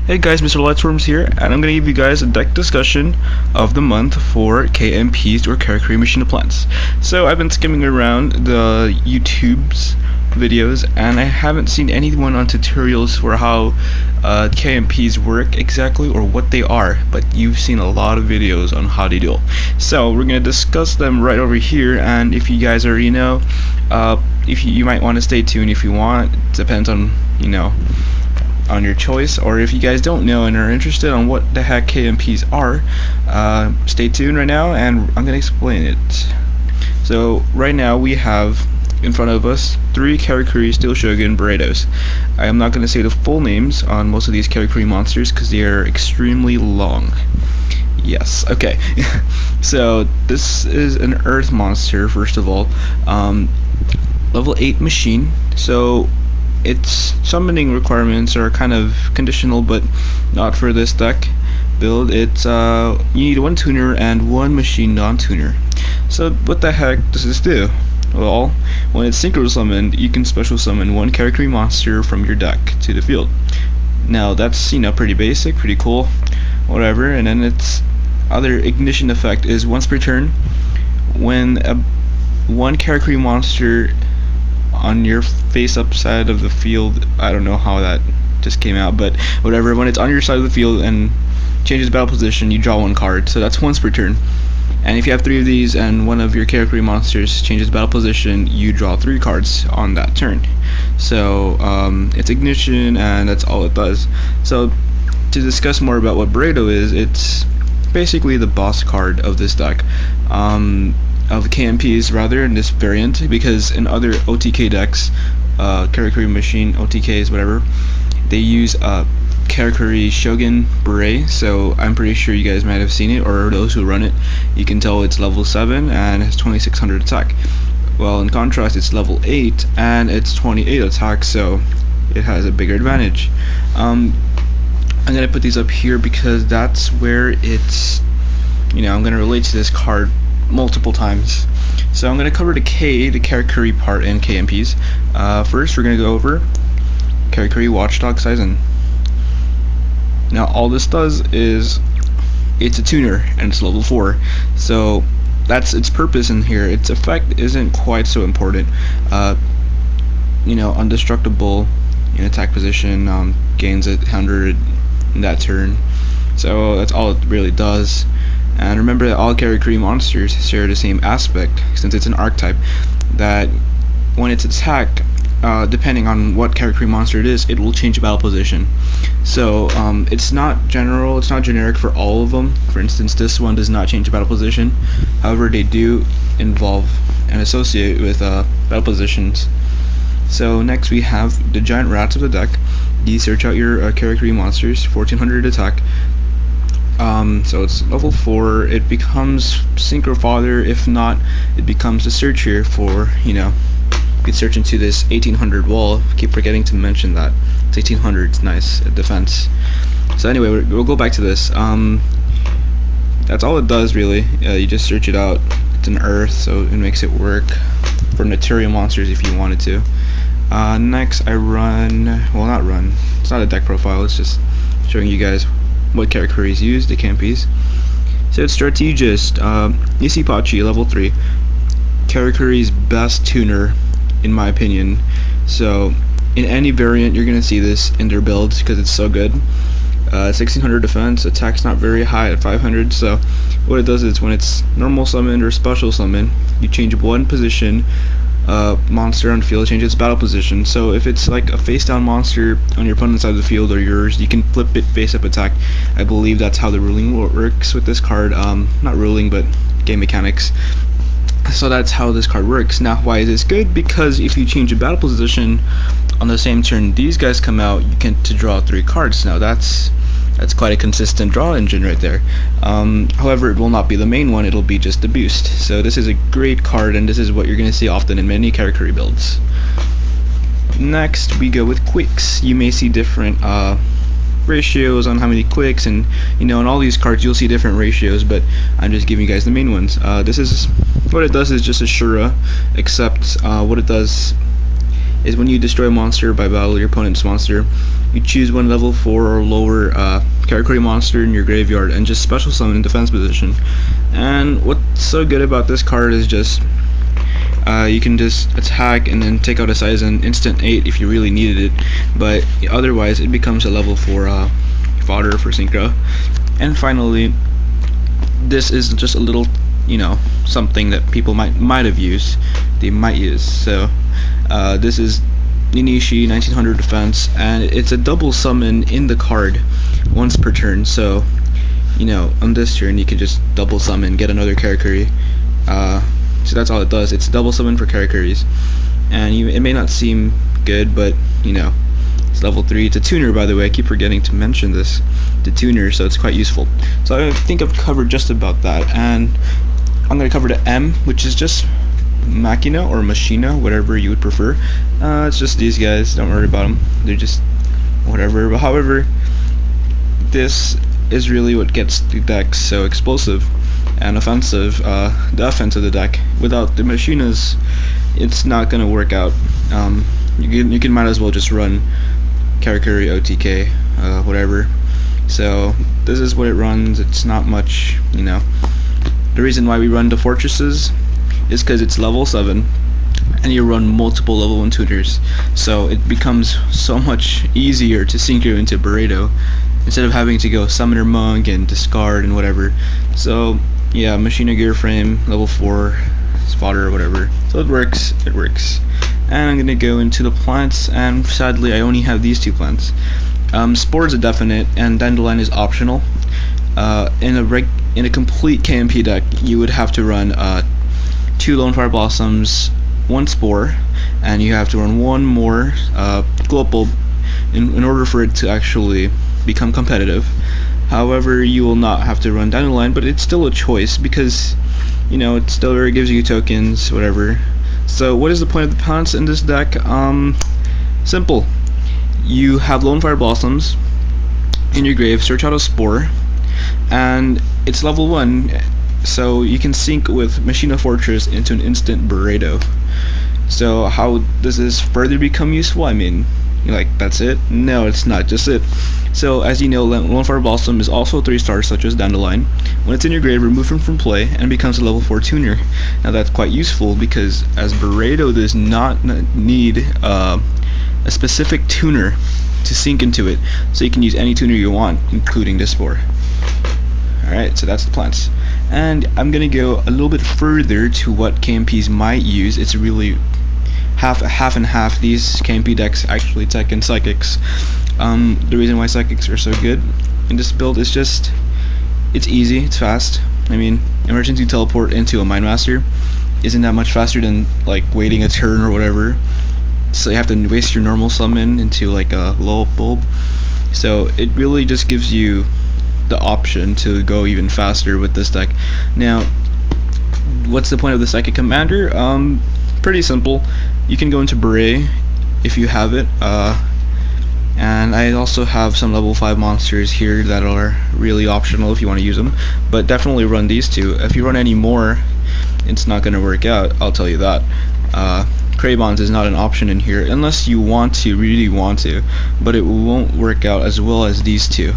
Hey guys, Mr. Lightsworms here, and I'm going to give you guys a deck discussion of the month for KMPs, or Character Machine of Plants. So I've been skimming around the YouTube's videos, and I haven't seen anyone on tutorials for how KMPs work exactly, or what they are, but you've seen a lot of videos on how they do. So we're going to discuss them right over here, and if you guys already know, if you might want to stay tuned if you want. It depends on, on your choice, or if you guys don't know and are interested on what the heck KMPs are, stay tuned right now and I'm going to explain it. So right now we have in front of us 3 Karakuri Steel Shogun Burritos. I am not going to say the full names on most of these Karakuri monsters because they are extremely long. Yes, okay. So this is an earth monster, first of all. Level 8 machine, so its summoning requirements are kind of conditional, but not for this deck build. It's you need 1 tuner and 1 machine non-tuner. So what the heck does this do? Well, when it's synchro summoned, you can special summon 1 Karakuri monster from your deck to the field. Now that's pretty basic, pretty cool, whatever. And then its other ignition effect is once per turn, when one Karakuri monster on your face up side of the field, I don't know how that just came out, but whatever, when it's on your side of the field and changes battle position, you draw 1 card. So that's once per turn. And if you have 3 of these and one of your Karakuri monsters changes battle position, you draw 3 cards on that turn. So it's ignition, and that's all it does. So to discuss more about what Burrito is, it's basically the boss card of this deck. Of KMPs rather, in this variant, because in other OTK decks, Karakuri Machine, OTKs, whatever, they use Karakuri Shogun Beret, so I'm pretty sure you guys might have seen it, or those who run it, you can tell it's level 7 and has 2600 attack. Well, in contrast, it's level 8 and it's 28 attack, so it has a bigger advantage. I'm gonna put these up here because that's where it's, I'm gonna relate to this card multiple times. So I'm going to cover the Karakuri part in KMPs. First we're going to go over Karakuri Watchdog Sizen. Now all this does is it's a tuner and it's level 4, so that's its purpose in here. Its effect isn't quite so important. Undestructible in attack position, gains 100 in that turn, so that's all it really does. And remember that all Karakuri monsters share the same aspect, since it's an archetype, that when it's attacked, depending on what Karakuri monster it is, it will change battle position. So it's not general, it's not generic for all of them. For instance, this one does not change battle position. However, they do involve and associate with battle positions. So next we have the giant rats of the deck. These search out your Karakuri monsters, 1400 attack. So it's level 4. It becomes Synchro Father. If not, it becomes the searcher for, you could search into this 1800 wall. I keep forgetting to mention that. It's 1800, it's nice defense. So anyway, we'll go back to this. That's all it does really. You just search it out. It's an earth, so it makes it work for Naturia monsters if you wanted to. Next I run, well, not run, it's not a deck profile, it's just showing you guys what Karakuris use, the KMPs. So it's Strategist, Isipachi, level 3. Karakuri's best tuner, in my opinion. So in any variant you're gonna see this in their builds because it's so good. 1600 defense, attack's not very high at 500, so what it does is when it's normal summoned or special summoned, you change 1 position, monster on the field changes battle position. So if it's like a face down monster on your opponent's side of the field or yours, you can flip it face up attack. I believe that's how the ruling works with this card. Not ruling, but game mechanics. So that's how this card works. Now why is this good? Because if you change a battle position on the same turn these guys come out, you get to draw 3 cards. Now that's quite a consistent draw engine right there. However, it will not be the main one, it'll be just the boost. So this is a great card, and this is what you're going to see often in many Karakuri builds. Next we go with quicks. You may see different ratios on how many quicks, and in all these cards you'll see different ratios, but I'm just giving you guys the main ones. This is what it does, is just a Shura, except what it does, is when you destroy a monster by battle your opponent's monster, you choose one level 4 or lower character monster in your graveyard and just special summon in defense position. And what's so good about this card is just you can just attack and then take out a size and instant 8 if you really needed it, but otherwise it becomes a level 4 fodder for synchro. And finally, this is just a little, something that people might have used, they might use. So this is Ninishi 1900 defense, and it's a double summon in the card once per turn. So on this turn you can just double summon, get another character. So that's all it does. It's double summon for characters, and it may not seem good, but it's level 3. It's a tuner, by the way. I keep forgetting to mention this. The tuner, so it's quite useful. So I think I've covered just about that, and I'm going to cover the M, which is just Machina or Machina, whatever you would prefer. It's just these guys. Don't worry about them. They're just whatever. But however, this is really what gets the deck so explosive and offensive. The offense of the deck. Without the Machinas, it's not going to work out. You can might as well just run Karakuri, OTK, whatever. So this is what it runs. It's not much, The reason why we run the fortresses is because it's level 7 and you run multiple level 1 tuners, so it becomes so much easier to synchro into Burrito instead of having to go Summoner Monk and discard and whatever. So yeah, Machina Gear Frame, level 4, spotter or whatever. So it works. And I'm gonna go into the plants, and sadly I only have these 2 plants. Spore is a definite, and Dandelion is optional. In a complete KMP deck, you would have to run 2 Lone Fire Blossoms, 1 Spore, and you have to run 1 more Glow Bulb in order for it to actually become competitive. However, you will not have to run Dandelion, but it's still a choice because it still gives you tokens, whatever. So what is the point of the plants in this deck? Simple. You have Lone Fire Blossoms in your grave, search out a Spore, and it's level 1, so you can sync with Machina Fortress into an instant Burrito. So how does this further become useful? I mean, that's it? No, it's not just it. So as you know, Lone Fire Blossom is also 3 stars such as Dandelion. When it's in your grave, remove it from play and becomes a level 4 tuner. Now that's quite useful because as Burrito does not need a specific tuner to sync into it, so you can use any tuner you want, including this Spore. Alright, so that's the plants. And I'm gonna go a little bit further to what KMPs might use. It's really half and half. These KMP decks actually tech and psychics. The reason why psychics are so good in this build is just it's easy, it's fast. I mean, emergency teleport into a Mind Master isn't that much faster than waiting a turn or whatever. So you have to waste your normal summon into a low bulb. So it really just gives you the option to go even faster with this deck. Now, what's the point of the Psychic Commander? Pretty simple. You can go into Beret if you have it, and I also have some level 5 monsters here that are really optional if you want to use them, but definitely run these 2. If you run any more, it's not going to work out, I'll tell you that. Cravons is not an option in here unless you really want to, but it won't work out as well as these 2.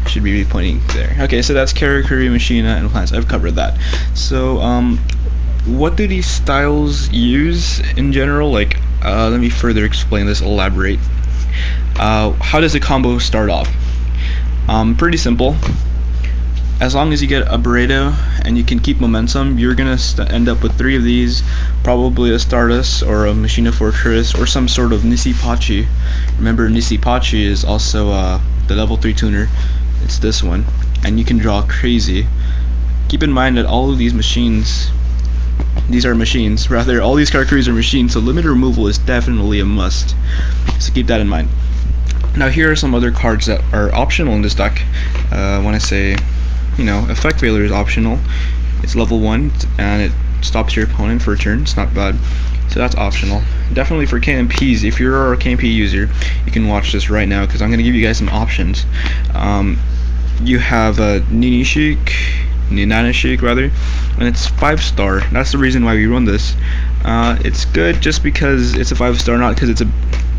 Should be pointing there. Okay, so that's Karakuri, Machina, and plants. I've covered that. So what do these styles use in general? Let me further explain this, elaborate. How does the combo start off? Pretty simple. As long as you get a Burrito and you can keep momentum, you're gonna end up with 3 of these, probably a Stardust or a Machina Fortress or some sort of Nisipachi. Remember, Nisipachi is also the level 3 tuner. It's this one, and you can draw crazy. Keep in mind that all of these machines, all these characters are machines, so limit removal is definitely a must. So keep that in mind. Now here are some other cards that are optional in this deck. When I say, Effect Veiler is optional. It's level 1 and it stops your opponent for a turn. It's not bad. So that's optional. Definitely for KMPs, if you're a KMP user, you can watch this right now because I'm going to give you guys some options. You have Ninanishik rather, and it's 5 star. That's the reason why we run this. It's good just because it's a 5-star, not because it's a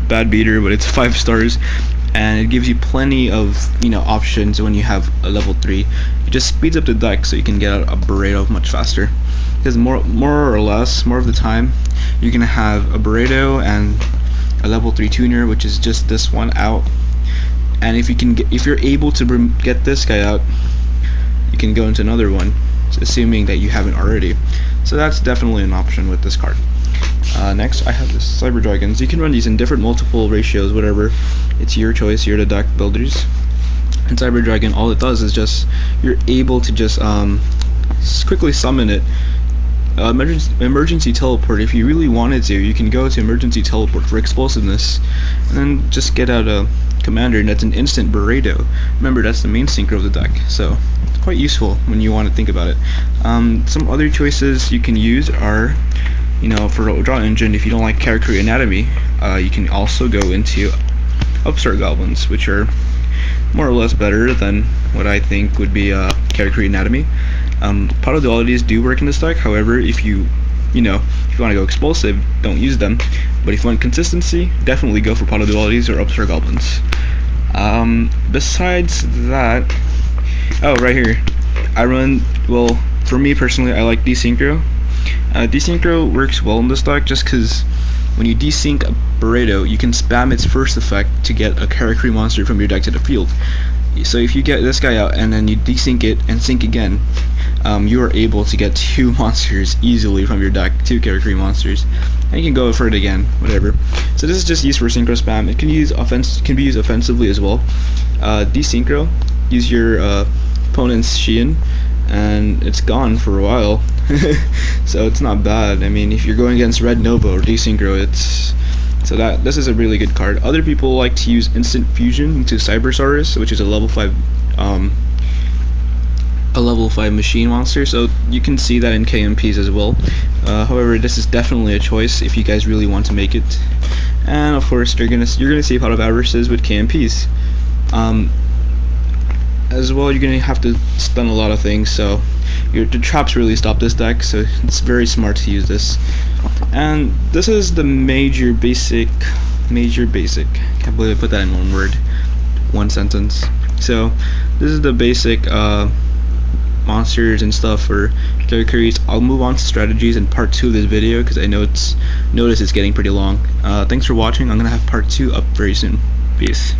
bad beater, but it's 5 stars, and it gives you plenty of options when you have a level 3. It just speeds up the deck so you can get out a Burrito much faster. Because more of the time, you're gonna have a Burrito and a level 3 tuner, which is just this one out. And if you're able to get this guy out, you can go into another one, assuming that you haven't already. So that's definitely an option with this card. Next, I have this Cyber Dragons. You can run these in different multiple ratios, whatever. It's your choice. You're the deck builders. And Cyber Dragon, all it does is just you're able to just quickly summon it. Emergency teleport. If you really wanted to, you can go to emergency teleport for explosiveness, and then just get out a commander, and that's an instant Burrito. Remember, that's the main synchro of the deck, so it's quite useful when you want to think about it. Some other choices you can use are, for draw engine, if you don't like character anatomy, you can also go into upstart goblins, which are more or less better than what I think would be character anatomy. Auto dualities do work in this deck. However, if you want to go explosive, don't use them. But if you want consistency, definitely go for auto dualities or upstart goblins. Besides that, right here, I run, well, for me personally, I like desynchro. Desynchro works well in this deck just because when you desync a Burrito, you can spam its first effect to get a character monster from your deck to the field. So if you get this guy out and then you desync it and sync again, you are able to get 2 monsters easily from your deck, 2 character monsters, and you can go for it again, whatever. So this is just used for synchro spam. It can be used offensively as well. Desynchro, use your opponent's Shein, and it's gone for a while. So it's not bad. I mean, if you're going against Red Nova or Desynchro, this is a really good card. Other people like to use instant fusion into Cybersaurus, which is a level 5 machine monster, so you can see that in KMPs as well. However, this is definitely a choice if you guys really want to make it. And of course, you're gonna save out of averages with KMPs. As well, you're gonna have to stun a lot of things, so the traps really stop this deck, so it's very smart to use this. And this is the major basic. Can't believe I put that in one sentence. So this is the basic monsters and stuff for characters. I'll move on to strategies in part 2 of this video because I notice it's getting pretty long. Thanks for watching. I'm gonna have part 2 up very soon. Peace.